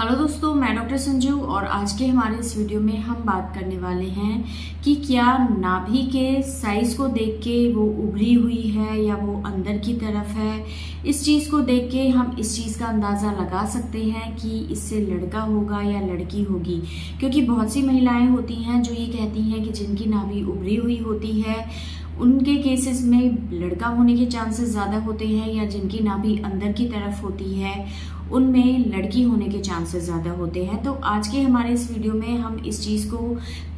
Hello दोस्तों, मैं doctor Sanju और आज के हमारे इस वीडियो में हम बात करने वाले हैं कि क्या नाभि के साइज को देख के वो उभरी हुई है या वो अंदर की तरफ है। इस चीज़ को देख के हम इस चीज़ का अंदाज़ा लगा सकते हैं कि इससे लड़का होगा या लड़की होगी, क्योंकि बहुत सी महिलाएं होती हैं जो ये कहती हैं कि जिनकी नाभि उभरी हुई होती है उनके केसेस में लड़का होने के चांसेस ज़्यादा होते हैं, या जिनकी नाभि अंदर की तरफ होती है उनमें लड़की होने के चांसेस ज़्यादा होते हैं। तो आज के हमारे इस वीडियो में हम इस चीज़ को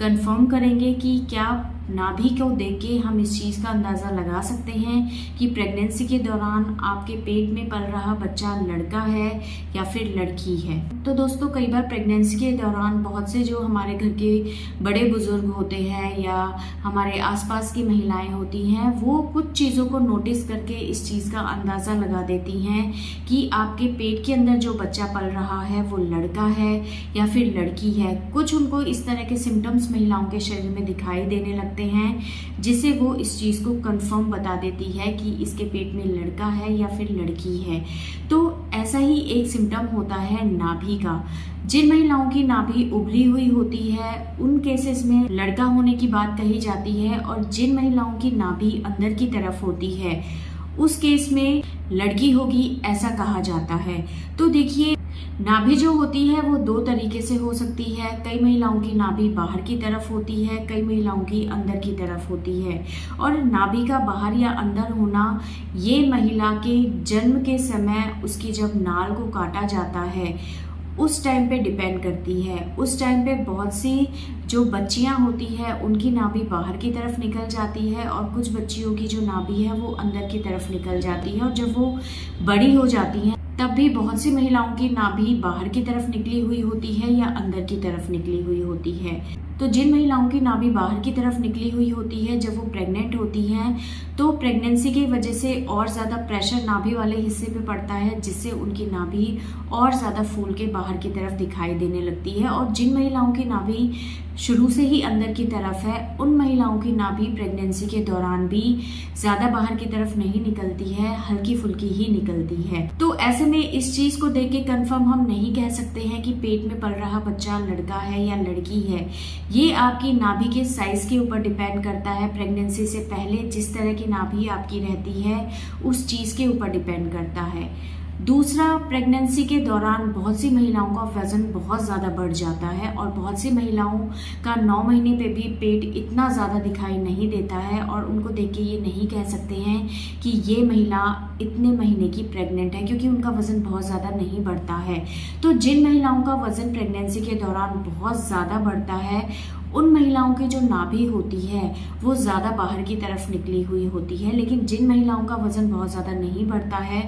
कंफर्म करेंगे कि क्या नाभि को देख के हम इस चीज़ का अंदाज़ा लगा सकते हैं कि प्रेगनेंसी के दौरान आपके पेट में पल रहा बच्चा लड़का है या फिर लड़की है। तो दोस्तों, कई बार प्रेगनेंसी के दौरान बहुत से जो हमारे घर के बड़े बुजुर्ग होते हैं या हमारे आसपास की महिलाएं होती हैं, वो कुछ चीज़ों को नोटिस करके इस चीज़ का अंदाज़ा लगा देती हैं कि आपके पेट के अंदर जो बच्चा पल रहा है वो लड़का है या फिर लड़की है। कुछ उनको इस तरह के सिम्टम्स महिलाओं के शरीर में दिखाई देने लगते हैं, जिससे वो इस चीज़ को कंफर्म बता देती है कि इसके पेट में लड़का है या फिर लड़की है। तो ऐसा ही एक सिम्टम होता है नाभि का। जिन महिलाओं की नाभि उभरी हुई होती है उन केसेस में लड़का होने की बात कही जाती है, और जिन महिलाओं की नाभि अंदर की तरफ होती है उस केस में लड़की होगी ऐसा कहा जाता है। तो देखिए, नाभि जो होती है वो दो तरीके से हो सकती है। कई महिलाओं की नाभि बाहर की तरफ होती है, कई महिलाओं की अंदर की तरफ होती है। और नाभि का बाहर या अंदर होना ये महिला के जन्म के समय उसकी जब नाल को काटा जाता है उस टाइम पे डिपेंड करती है। उस टाइम पे बहुत सी जो बच्चियां होती है उनकी नाभि बाहर की तरफ निकल जाती है, और कुछ बच्चियों की जो नाभि है वो अंदर की तरफ निकल जाती है। और जब वो बड़ी हो जाती हैं तब भी बहुत सी महिलाओं की नाभि बाहर की तरफ निकली हुई होती है या अंदर की तरफ निकली हुई होती है। तो जिन महिलाओं की नाभि बाहर की तरफ निकली हुई होती है, जब वो प्रेग्नेंट होती हैं तो प्रेगनेंसी की वजह से और ज़्यादा प्रेशर नाभि वाले हिस्से पे पड़ता है, जिससे उनकी नाभि और ज़्यादा फूल के बाहर की तरफ दिखाई देने लगती है। और जिन महिलाओं की नाभि शुरू से ही अंदर की तरफ है उन महिलाओं की नाभि प्रेगनेंसी के दौरान भी ज़्यादा बाहर की तरफ नहीं निकलती है, हल्की फुल्की ही निकलती है। तो ऐसे में इस चीज़ को देख के कंफर्म हम नहीं कह सकते हैं कि पेट में पल रहा बच्चा लड़का है या लड़की है। ये आपकी नाभि के साइज के ऊपर डिपेंड करता है। प्रेगनेंसी से पहले जिस तरह की नाभि आपकी रहती है उस चीज़ के ऊपर डिपेंड करता है। दूसरा, प्रेगनेंसी के दौरान बहुत सी महिलाओं का वजन बहुत ज़्यादा बढ़ जाता है, और बहुत सी महिलाओं का 9 महीने पे भी पेट इतना ज़्यादा दिखाई नहीं देता है, और उनको देख के ये नहीं कह सकते हैं कि ये महिला इतने महीने की प्रेग्नेंट है, क्योंकि उनका वज़न बहुत ज़्यादा नहीं बढ़ता है। तो जिन महिलाओं का वज़न प्रेगनेंसी के दौरान बहुत ज़्यादा बढ़ता है उन महिलाओं की जो नाभि होती है वो ज़्यादा बाहर की तरफ निकली हुई होती है। लेकिन जिन महिलाओं का वज़न बहुत ज़्यादा नहीं बढ़ता है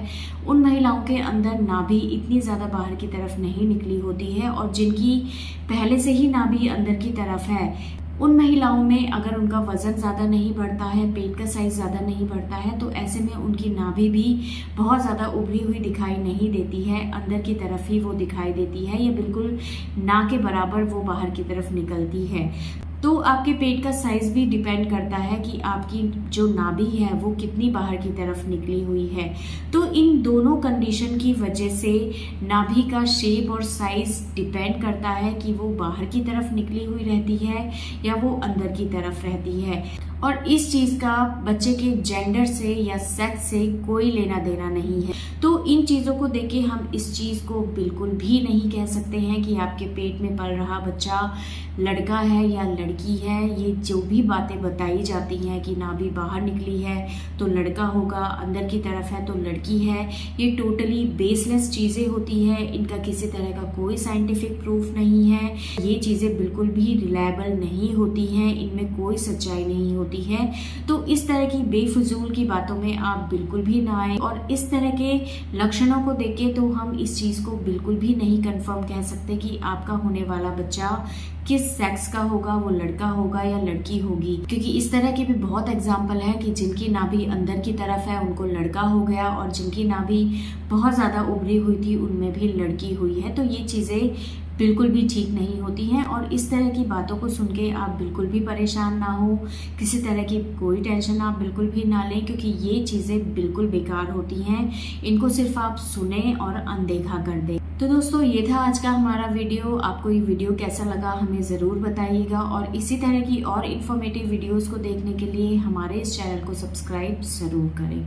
उन महिलाओं के अंदर नाभि इतनी ज़्यादा बाहर की तरफ नहीं निकली होती है, और जिनकी पहले से ही नाभि अंदर की तरफ है उन महिलाओं में अगर उनका वज़न ज़्यादा नहीं बढ़ता है, पेट का साइज़ ज़्यादा नहीं बढ़ता है, तो ऐसे में उनकी नाभि भी बहुत ज़्यादा उभरी हुई दिखाई नहीं देती है, अंदर की तरफ ही वो दिखाई देती है, या बिल्कुल ना के बराबर वो बाहर की तरफ निकलती है। तो आपके पेट का साइज़ भी डिपेंड करता है कि आपकी जो नाभि है वो कितनी बाहर की तरफ निकली हुई है। तो इन दोनों कंडीशन की वजह से नाभि का शेप और साइज़ डिपेंड करता है कि वो बाहर की तरफ निकली हुई रहती है या वो अंदर की तरफ रहती है। और इस चीज़ का बच्चे के जेंडर से या सेक्स से कोई लेना देना नहीं है। तो इन चीज़ों को देख के हम इस चीज़ को बिल्कुल भी नहीं कह सकते हैं कि आपके पेट में पल रहा बच्चा लड़का है या लड़की है। ये जो भी बातें बताई जाती हैं कि नाभि बाहर निकली है तो लड़का होगा, अंदर की तरफ है तो लड़की है, ये टोटली बेसलेस चीज़ें होती हैं। इनका किसी तरह का कोई साइंटिफिक प्रूफ नहीं है। ये चीज़ें बिल्कुल भी रिलायबल नहीं होती हैं, इनमें कोई सच्चाई नहीं होती है। तो इस तरह की बेफजूल की बातों में आप बिल्कुल भी ना आए, और इस तरह के लक्षणों को देख के तो हम इस चीज़ को बिल्कुल भी नहीं कंफर्म कह सकते कि आपका होने वाला बच्चा किस सेक्स का होगा, वो लड़का होगा या लड़की होगी, क्योंकि इस तरह के भी बहुत एग्जाम्पल है कि जिनकी नाभि अंदर की तरफ है उनको लड़का हो गया, और जिनकी नाभि बहुत ज़्यादा उभरी हुई थी उनमें भी लड़की हुई है। तो ये चीज़ें बिल्कुल भी ठीक नहीं होती हैं, और इस तरह की बातों को सुन के आप बिल्कुल भी परेशान ना हो, किसी तरह की कोई टेंशन आप बिल्कुल भी ना लें, क्योंकि ये चीज़ें बिल्कुल बेकार होती हैं। इनको सिर्फ आप सुने और अनदेखा कर दें। तो दोस्तों ये था आज का हमारा वीडियो। आपको ये वीडियो कैसा लगा हमें ज़रूर बताइएगा, और इसी तरह की और इन्फॉर्मेटिव वीडियोस को देखने के लिए हमारे इस चैनल को सब्सक्राइब ज़रूर करें।